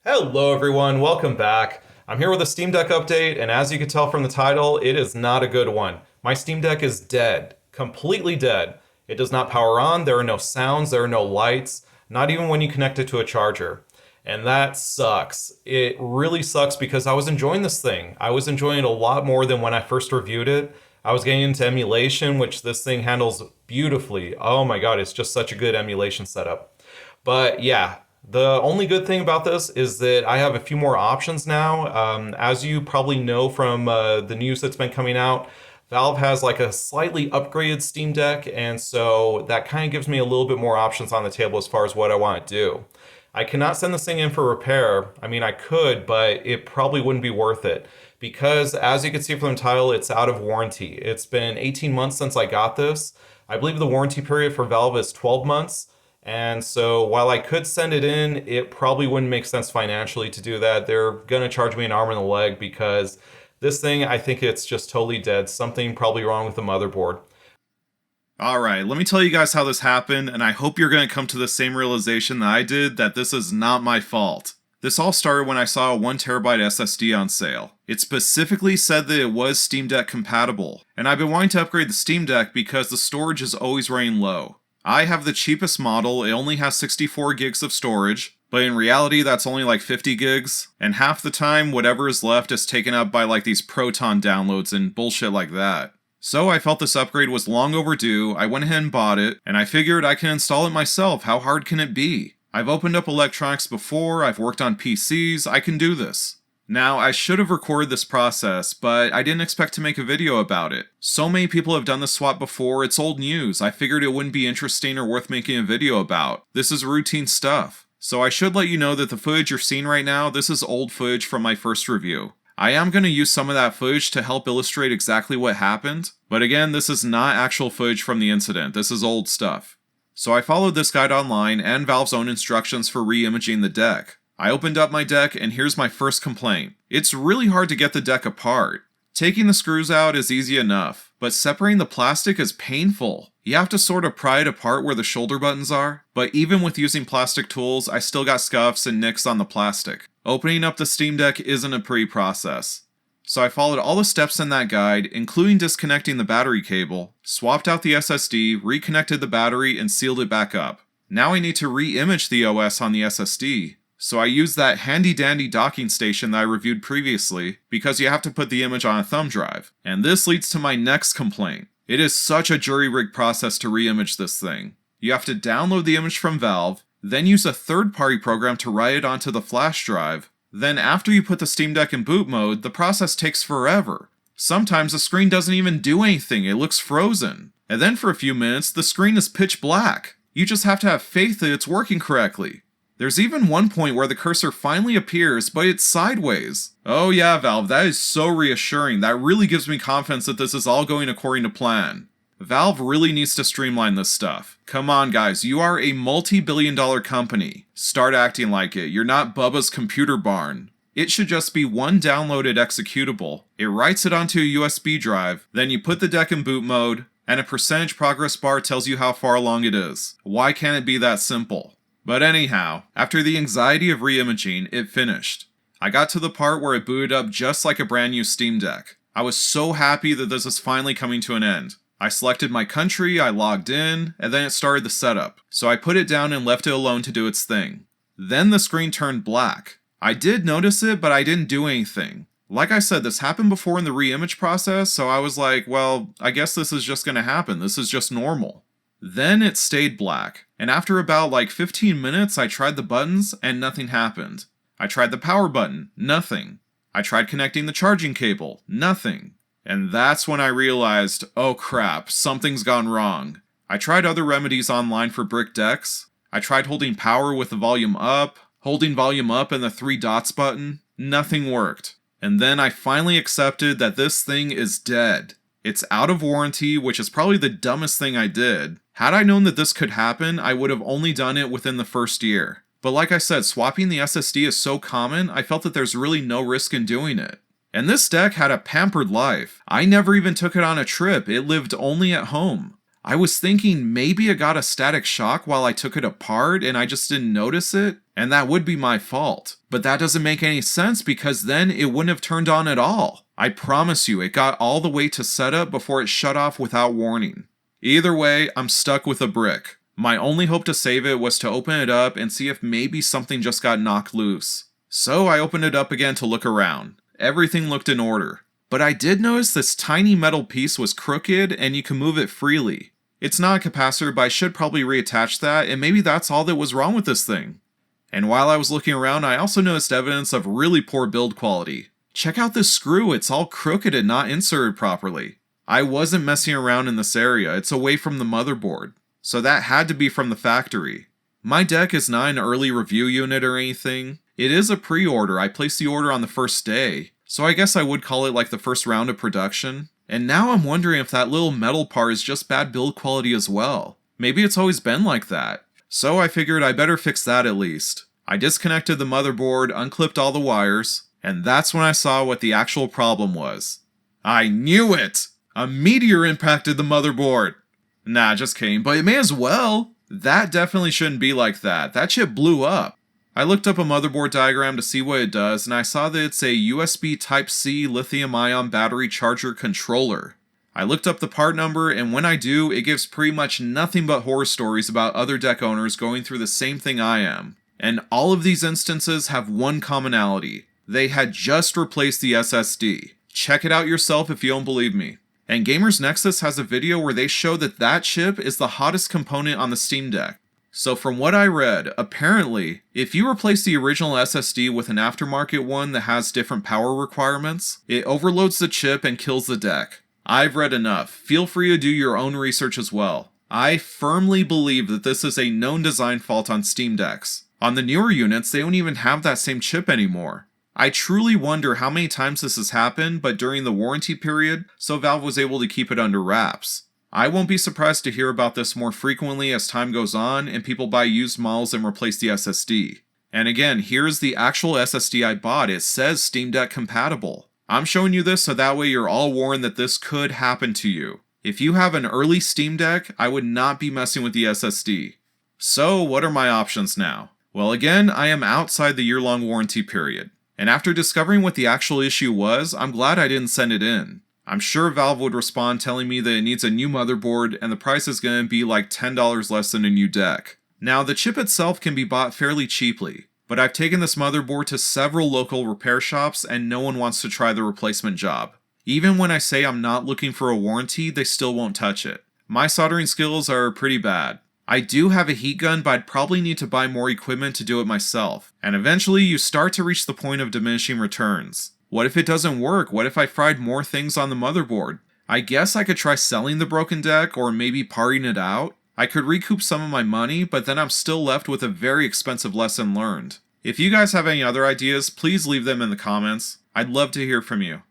Hello everyone, welcome back. I'm here with a Steam Deck update, and as you can tell from the title, it is not a good one. My Steam Deck is dead. Completely dead. It does not power on, there are no sounds, there are no lights, not even when you connect it to a charger. And that sucks. It really sucks because I was enjoying this thing. I was enjoying it a lot more than when I first reviewed it. I was getting into emulation, which this thing handles beautifully. Oh my god, it's just such a good emulation setup. But yeah, the only good thing about this is that I have a few more options now. As you probably know from the news that's been coming out, Valve has like a slightly upgraded Steam Deck, and so that kind of gives me a little bit more options on the table as far as what I want to do. I cannot send this thing in for repair. I mean, I could, but it probably wouldn't be worth it because, as you can see from the title, it's out of warranty. It's been 18 months since I got this. I believe the warranty period for Valve is 12 months. And so while I could send it in, it probably wouldn't make sense financially to do that. They're going to charge me an arm and a leg because this thing, I think it's just totally dead. Something probably wrong with the motherboard. Alright, let me tell you guys how this happened, and I hope you're going to come to the same realization that I did, that this is not my fault. This all started when I saw a 1TB SSD on sale. It specifically said that it was Steam Deck compatible, and I've been wanting to upgrade the Steam Deck because the storage is always running low. I have the cheapest model, it only has 64 gigs of storage, but in reality that's only like 50 gigs, and half the time whatever is left is taken up by like these Proton downloads and bullshit like that. So I felt this upgrade was long overdue, I went ahead and bought it, and I figured I can install it myself, how hard can it be? I've opened up electronics before, I've worked on PCs, I can do this. Now, I should have recorded this process, but I didn't expect to make a video about it. So many people have done this swap before, it's old news, I figured it wouldn't be interesting or worth making a video about. This is routine stuff. So I should let you know that the footage you're seeing right now, this is old footage from my first review. I am going to use some of that footage to help illustrate exactly what happened, but again, this is not actual footage from the incident, this is old stuff. So I followed this guide online and Valve's own instructions for re-imaging the deck. I opened up my deck and here's my first complaint. It's really hard to get the deck apart. Taking the screws out is easy enough, but separating the plastic is painful. You have to sort of pry it apart where the shoulder buttons are, but even with using plastic tools, I still got scuffs and nicks on the plastic. Opening up the Steam Deck isn't a pretty process. So I followed all the steps in that guide, including disconnecting the battery cable, swapped out the SSD, reconnected the battery, and sealed it back up. Now I need to re-image the OS on the SSD. So I used that handy dandy docking station that I reviewed previously, because you have to put the image on a thumb drive. And this leads to my next complaint. It is such a jury-rigged process to re-image this thing. You have to download the image from Valve, then use a third-party program to write it onto the flash drive. Then after you put the Steam Deck in boot mode, the process takes forever. Sometimes the screen doesn't even do anything, it looks frozen. And then for a few minutes, the screen is pitch black. You just have to have faith that it's working correctly. There's even one point where the cursor finally appears, but it's sideways. Oh yeah, Valve, that is so reassuring. That really gives me confidence that this is all going according to plan. Valve really needs to streamline this stuff. Come on guys, you are a multi-billion-dollar company. Start acting like it. You're not Bubba's Computer Barn. It should just be one downloaded executable. It writes it onto a USB drive, then you put the deck in boot mode, and a percentage progress bar tells you how far along it is. Why can't it be that simple? But anyhow, after the anxiety of re-imaging, it finished. I got to the part where it booted up just like a brand new Steam Deck. I was so happy that this is finally coming to an end. I selected my country, I logged in, and then it started the setup. So I put it down and left it alone to do its thing. Then the screen turned black. I did notice it, but I didn't do anything. Like I said, this happened before in the re-image process, so I was like, well, I guess this is just gonna happen, this is just normal. Then it stayed black, and after about like 15 minutes I tried the buttons and nothing happened. I tried the power button, nothing. I tried connecting the charging cable, nothing. And that's when I realized, oh crap, something's gone wrong. I tried other remedies online for brick decks. I tried holding power with the volume up, holding volume up and the 3 dots button, nothing worked. And then I finally accepted that this thing is dead. It's out of warranty, which is probably the dumbest thing I did. Had I known that this could happen, I would have only done it within the first year. But like I said, swapping the SSD is so common, I felt that there's really no risk in doing it. And this deck had a pampered life. I never even took it on a trip, it lived only at home. I was thinking maybe it got a static shock while I took it apart and I just didn't notice it. and that would be my fault. But that doesn't make any sense because then it wouldn't have turned on at all. I promise you, it got all the way to setup before it shut off without warning. Either way, I'm stuck with a brick. My only hope to save it was to open it up and see if maybe something just got knocked loose. So I opened it up again to look around. Everything looked in order. But I did notice this tiny metal piece was crooked and you can move it freely. It's not a capacitor, but I should probably reattach that, and maybe that's all that was wrong with this thing. And while I was looking around, I also noticed evidence of really poor build quality. Check out this screw, it's all crooked and not inserted properly. I wasn't messing around in this area, it's away from the motherboard. So that had to be from the factory. My deck is not an early review unit or anything. It is a pre-order, I placed the order on the first day. So I guess I would call it like the first round of production. And now I'm wondering if that little metal part is just bad build quality as well. Maybe it's always been like that. So I figured I better fix that at least. I disconnected the motherboard, unclipped all the wires, and that's when I saw what the actual problem was. I knew it! A meteor impacted the motherboard! Nah, just kidding, but it may as well. That definitely shouldn't be like that. That chip blew up. I looked up a motherboard diagram to see what it does, and I saw that it's a USB Type-C lithium-ion battery charger controller. I looked up the part number, and when I do, it gives pretty much nothing but horror stories about other deck owners going through the same thing I am. And all of these instances have one commonality. They had just replaced the SSD. Check it out yourself if you don't believe me. And Gamers Nexus has a video where they show that that chip is the hottest component on the Steam Deck. So from what I read, apparently, if you replace the original SSD with an aftermarket one that has different power requirements, it overloads the chip and kills the deck. I've read enough. Feel free to do your own research as well. I firmly believe that this is a known design fault on Steam Decks. On the newer units, they don't even have that same chip anymore. I truly wonder how many times this has happened, but during the warranty period, so Valve was able to keep it under wraps. I won't be surprised to hear about this more frequently as time goes on and people buy used models and replace the SSD. And again, here's the actual SSD I bought. It says Steam Deck compatible. I'm showing you this so that way you're all warned that this could happen to you. If you have an early Steam Deck, I would not be messing with the SSD. So what are my options now? Well, again, I am outside the year-long warranty period. And after discovering what the actual issue was, I'm glad I didn't send it in. I'm sure Valve would respond telling me that it needs a new motherboard and the price is going to be like $10 less than a new deck. Now, the chip itself can be bought fairly cheaply, but I've taken this motherboard to several local repair shops and no one wants to try the replacement job. Even when I say I'm not looking for a warranty, they still won't touch it. My soldering skills are pretty bad. I do have a heat gun, but I'd probably need to buy more equipment to do it myself. And eventually you start to reach the point of diminishing returns. What if it doesn't work? What if I fried more things on the motherboard? I guess I could try selling the broken deck or maybe parting it out. I could recoup some of my money, but then I'm still left with a very expensive lesson learned. If you guys have any other ideas, please leave them in the comments. I'd love to hear from you.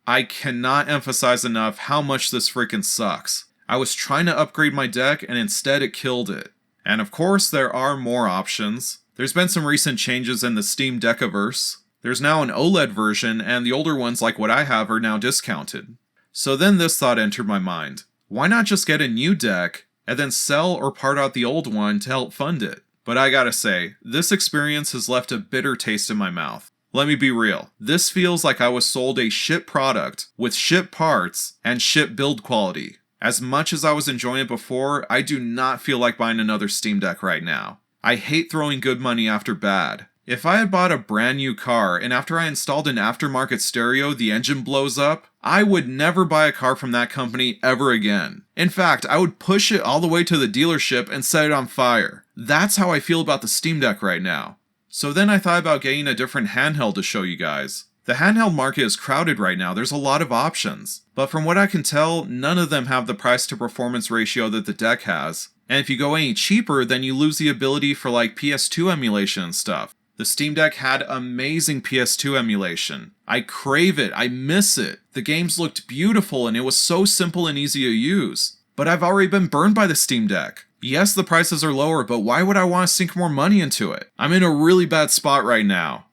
I cannot emphasize enough how much this freaking sucks. I was trying to upgrade my deck and instead it killed it. And of course there are more options. There's been some recent changes in the Steam Deckiverse. There's now an OLED version, and the older ones like what I have are now discounted. So then this thought entered my mind. Why not just get a new deck, and then sell or part out the old one to help fund it? But I gotta say, this experience has left a bitter taste in my mouth. Let me be real, this feels like I was sold a shit product with shit parts and shit build quality. As much as I was enjoying it before, I do not feel like buying another Steam Deck right now. I hate throwing good money after bad. If I had bought a brand new car and after I installed an aftermarket stereo the engine blows up, I would never buy a car from that company ever again. In fact, I would push it all the way to the dealership and set it on fire. That's how I feel about the Steam Deck right now. So then I thought about getting a different handheld to show you guys. The handheld market is crowded right now, there's a lot of options. But from what I can tell, none of them have the price to performance ratio that the deck has. And if you go any cheaper, then you lose the ability for like PS2 emulation and stuff. The Steam Deck had amazing PS2 emulation. I crave it, I miss it. The games looked beautiful and it was so simple and easy to use. But I've already been burned by the Steam Deck. Yes, the prices are lower, but why would I want to sink more money into it? I'm in a really bad spot right now.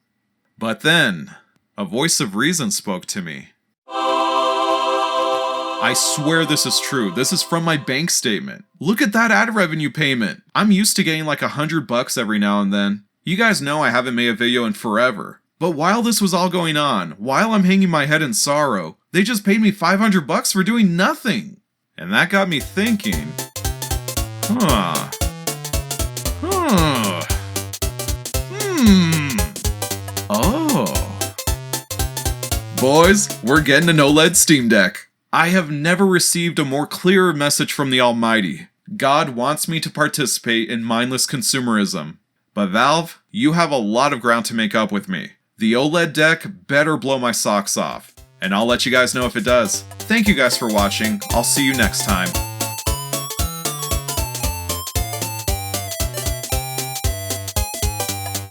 But then, a voice of reason spoke to me. I swear this is true. This is from my bank statement. Look at that ad revenue payment. I'm used to getting like $100 every now and then. You guys know I haven't made a video in forever. But while this was all going on, while I'm hanging my head in sorrow, they just paid me $500 for doing nothing. And that got me thinking, Oh. Boys, we're getting an OLED Steam Deck. I have never received a more clear message from the Almighty. God wants me to participate in mindless consumerism. But Valve, you have a lot of ground to make up with me. The OLED deck better blow my socks off. And I'll let you guys know if it does. Thank you guys for watching. I'll see you next time.